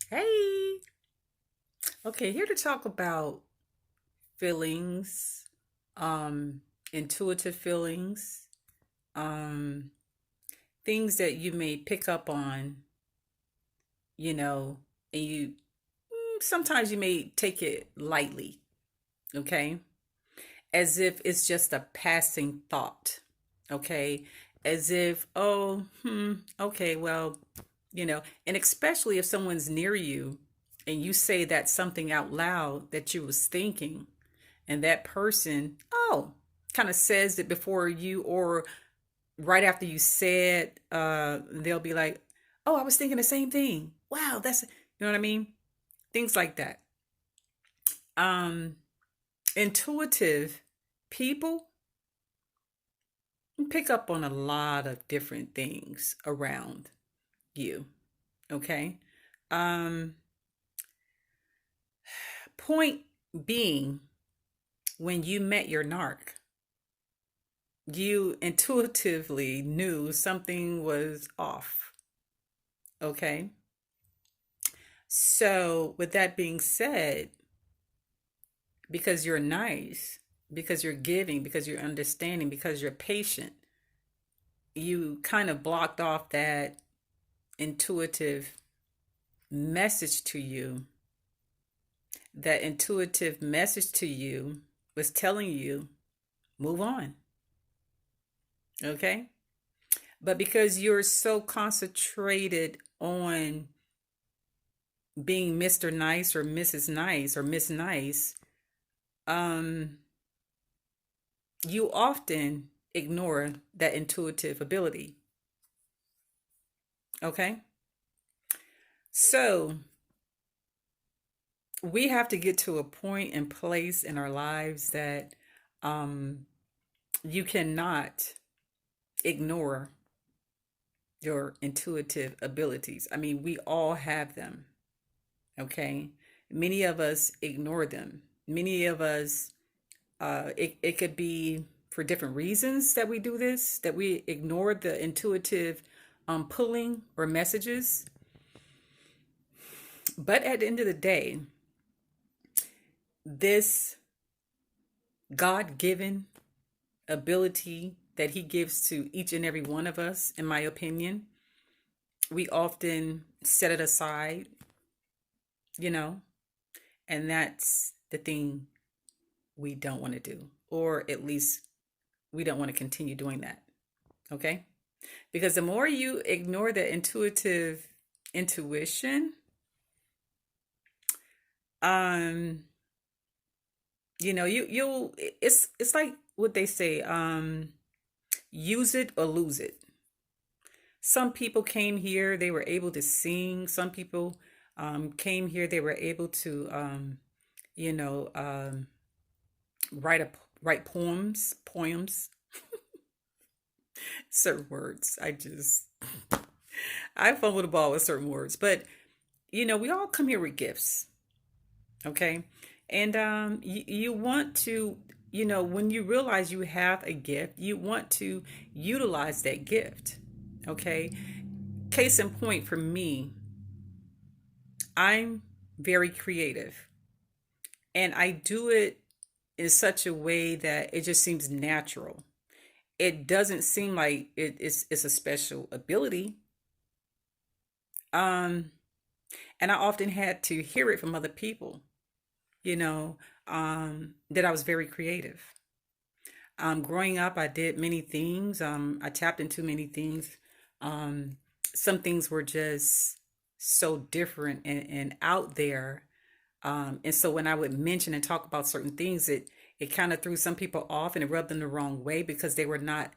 Hey, okay, here to talk about feelings, um, intuitive feelings, um, things that you may pick up on, you know, and sometimes you may take it lightly, okay, as if it's just a passing thought, okay, as if, okay, well, and especially if someone's near you and you say that something out loud that you was thinking and that person kind of says it before you or right after you said, they'll be like, oh, I was thinking the same thing. Wow, that's, you know what I mean, things like that. Um intuitive people pick up on a lot of different things around you. Okay. um Point being, when you met your narc, you intuitively knew something was off. Okay. So, with that being said, because you're nice, because you're giving, because you're understanding, because you're patient, you kind of blocked off that intuitive message to you. That intuitive message to you was telling you, move on. Okay. But because you're so concentrated on being Mr. Nice or Mrs. Nice or Miss Nice, um, you often ignore that intuitive ability. Okay. So we have to get to a point and place in our lives that um, you cannot ignore your intuitive abilities. I mean, we all have them. Okay. Many of us ignore them. Many of us, it could be for different reasons that we do this, that we ignore the intuitive pulling or messages. But at the end of the day, this God given ability that He gives to each and every one of us, in my opinion, we often set it aside, you know, and that's the thing we don't want to do, or at least we don't want to continue doing that. Okay. Because the more you ignore the intuitive intuition, um, you'll it's like what they say, use it or lose it. Some people came here, they were able to sing. Some people came here, they were able to you know, write a write poems, certain words. I fumble the ball with certain words, but we all come here with gifts, okay? And you want to, when you realize you have a gift, you want to utilize that gift, okay? Case in point for me, I'm very creative and I do it in such a way that it just seems natural. It doesn't seem like it's a special ability. Um, and I often had to hear it from other people, you know, that I was very creative. Growing up, I did many things. I tapped into many things. Um, some things were just so different and out there. And so when I would mention and talk about certain things, it kind of threw some people off and it rubbed them the wrong way because they were not,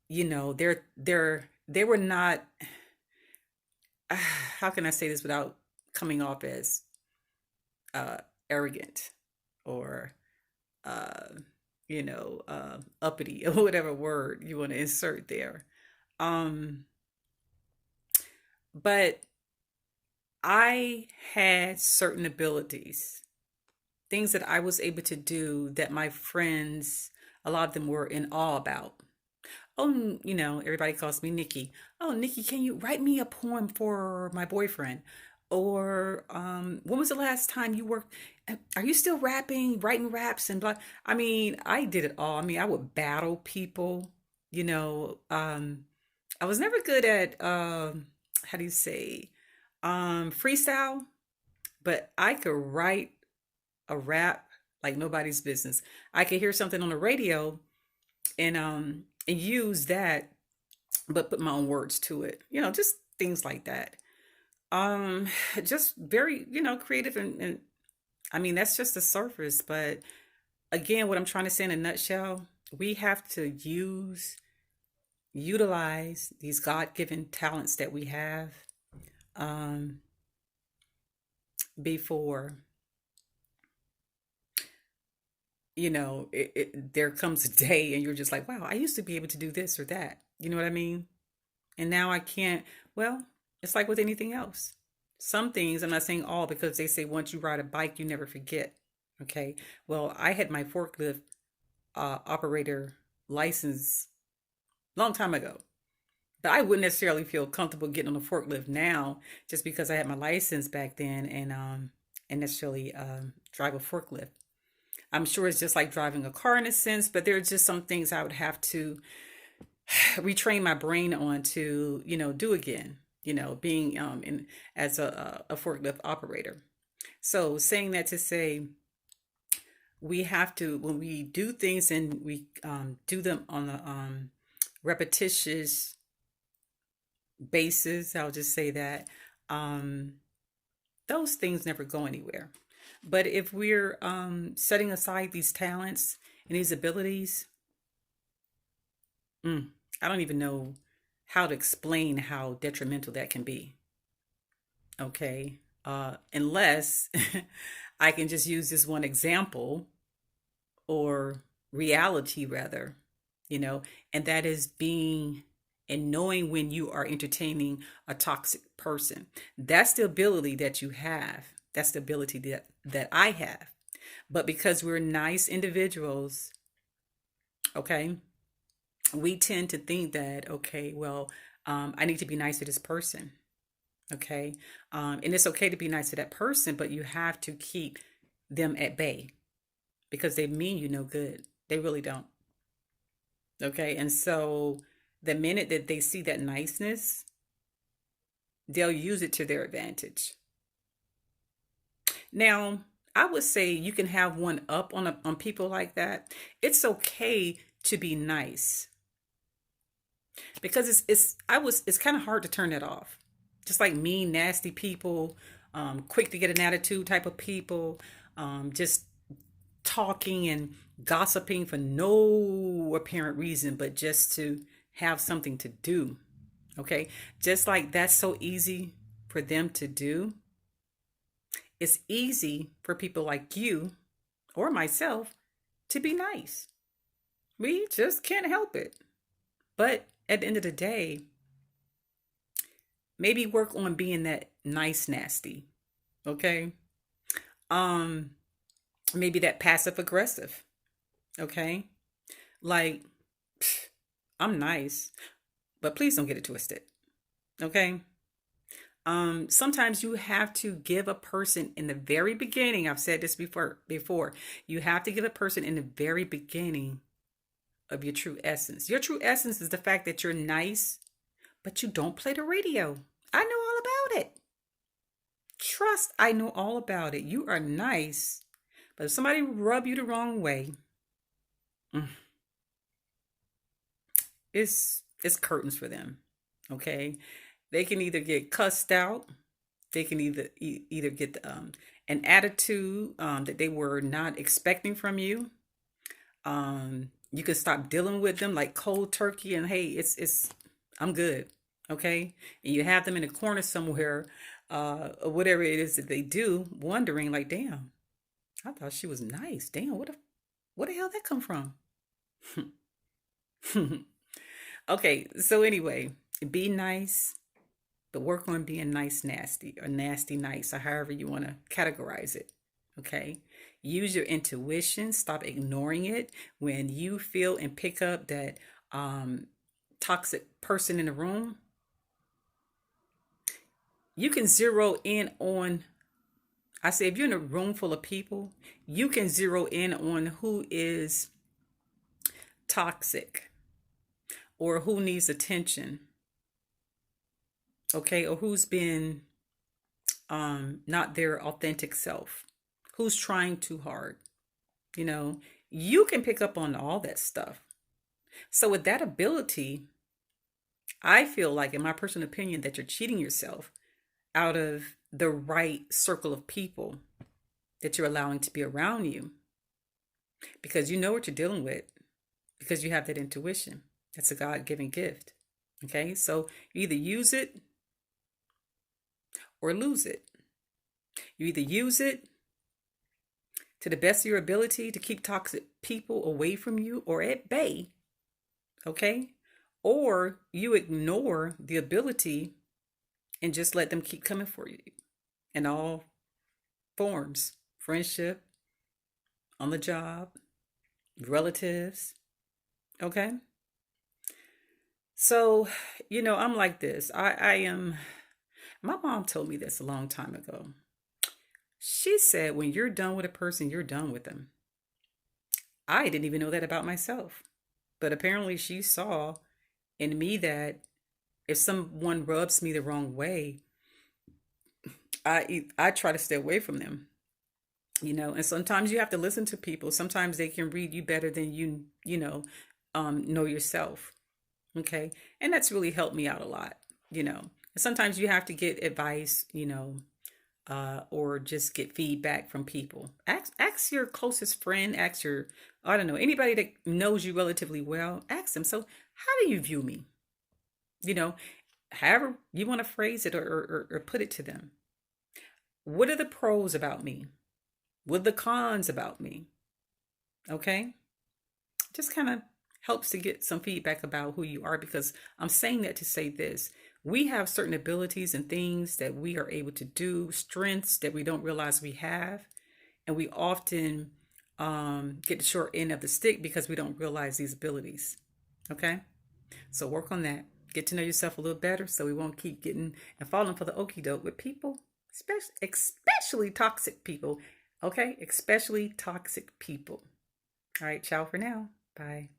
they were not. How can I say this without coming off as uh, arrogant or uh, uppity or whatever word you want to insert there. Um, but I had certain abilities, things that I was able to do that my friends, a lot of them were in awe about. Oh, everybody calls me Nikki. Oh, Nikki, can you write me a poem for my boyfriend? Or when was the last time you worked? Are you still rapping, writing raps and blah? I mean, I did it all. I mean, I would battle people, you know. I was never good at how do you say freestyle, but I could write a rap like nobody's business. I could hear something on the radio and use that, but put my own words to it. You know, just things like that. Um, just very, creative and I mean that's just the surface, but again, what I'm trying to say in a nutshell, we have to utilize these God-given talents that we have um before there comes a day and you're just like, wow, I used to be able to do this or that. You know what I mean? And now I can't. Well, it's like with anything else. Some things, I'm not saying all, because they say once you ride a bike, you never forget. Okay. Well, I had my forklift operator license long time ago, but I wouldn't necessarily feel comfortable getting on a forklift now just because I had my license back then and necessarily drive a forklift. I'm sure it's just like driving a car in a sense, but there are just some things I would have to retrain my brain on to, do again, being in as a forklift operator. So saying that to say we have to, when we do things and we do them on a repetitious basis, I'll just say that um, those things never go anywhere. But if we're setting aside these talents and these abilities, mm, I don't even know how to explain how detrimental that can be. Okay. Unless I can just use this one example or reality, rather, you know, and that is being and knowing when you are entertaining a toxic person. That's the ability that you have. That's the ability that I have. But because we're nice individuals, okay, we tend to think that, okay, well, I need to be nice to this person. Okay. And it's okay to be nice to that person, but you have to keep them at bay because they mean you no good. They really don't. Okay. And so the minute that they see that niceness, they'll use it to their advantage. Now, I would say you can have one up on people like that. It's okay to be nice because it's kind of hard to turn that off. Just like mean, nasty people, quick to get an attitude type of people, just talking and gossiping for no apparent reason, but just to have something to do. Okay. Just like that's so easy for them to do, it's easy for people like you or myself to be nice. We just can't help it. But at the end of the day, maybe work on being that nice nasty. Okay. Um, maybe that passive aggressive. Okay. Like, I'm nice, but please don't get it twisted. Okay. Sometimes you have to give a person in the very beginning. I've said this before. You have to give a person in the very beginning of your true essence. Your true essence is the fact that you're nice, but you don't play the radio. I know all about it. Trust, I know all about it. You are nice, but if somebody rub you the wrong way, mm, it's curtains for them. Okay, they can either get cussed out, they can either get an attitude that they were not expecting from you. You can stop dealing with them like cold turkey, and hey, it's I'm good. Okay, and you have them in a corner somewhere, or whatever it is that they do, wondering like, damn, I thought she was nice. Damn, what the hell that come from? Okay, so anyway, be nice, but work on being nice nasty or nasty nice or however you want to categorize it. Okay, use your intuition, stop ignoring it when you feel and pick up that toxic person in the room. You can zero in on, I say, if you're in a room full of people, you can zero in on who is toxic or who needs attention, okay, or who's been not their authentic self, who's trying too hard. You know, you can pick up on all that stuff. So with that ability, I feel like, in my personal opinion, that you're cheating yourself out of the right circle of people that you're allowing to be around you, because you know what you're dealing with, because you have that intuition. That's a God-given gift. Okay, so you either use it or lose it. You either use it to the best of your ability to keep toxic people away from you or at bay, okay? Or you ignore the ability and just let them keep coming for you in all forms: friendship, on the job, relatives, okay? So, I'm like this. I am, my mom told me this a long time ago. She said, when you're done with a person, you're done with them. I didn't even know that about myself. But apparently, she saw in me that if someone rubs me the wrong way, I try to stay away from them. And sometimes you have to listen to people. Sometimes they can read you better than know yourself. Okay, and that's really helped me out a lot. And sometimes you have to get advice. Or just get feedback from people. Ask your closest friend. Ask your, I don't know, anybody that knows you relatively well. Ask them. So, how do you view me? You know, However you want to phrase it, or put it to them. What are the pros about me? What are the cons about me? Okay, just kind of helps to get some feedback about who you are, because I'm saying that to say this: we have certain abilities and things that we are able to do, strengths that we don't realize we have, and we often get the short end of the stick because we don't realize these abilities. Okay, so work on that. Get to know yourself a little better, so we won't keep getting and falling for the okie doke with people, especially toxic people. Okay, especially toxic people. All right, ciao for now. Bye.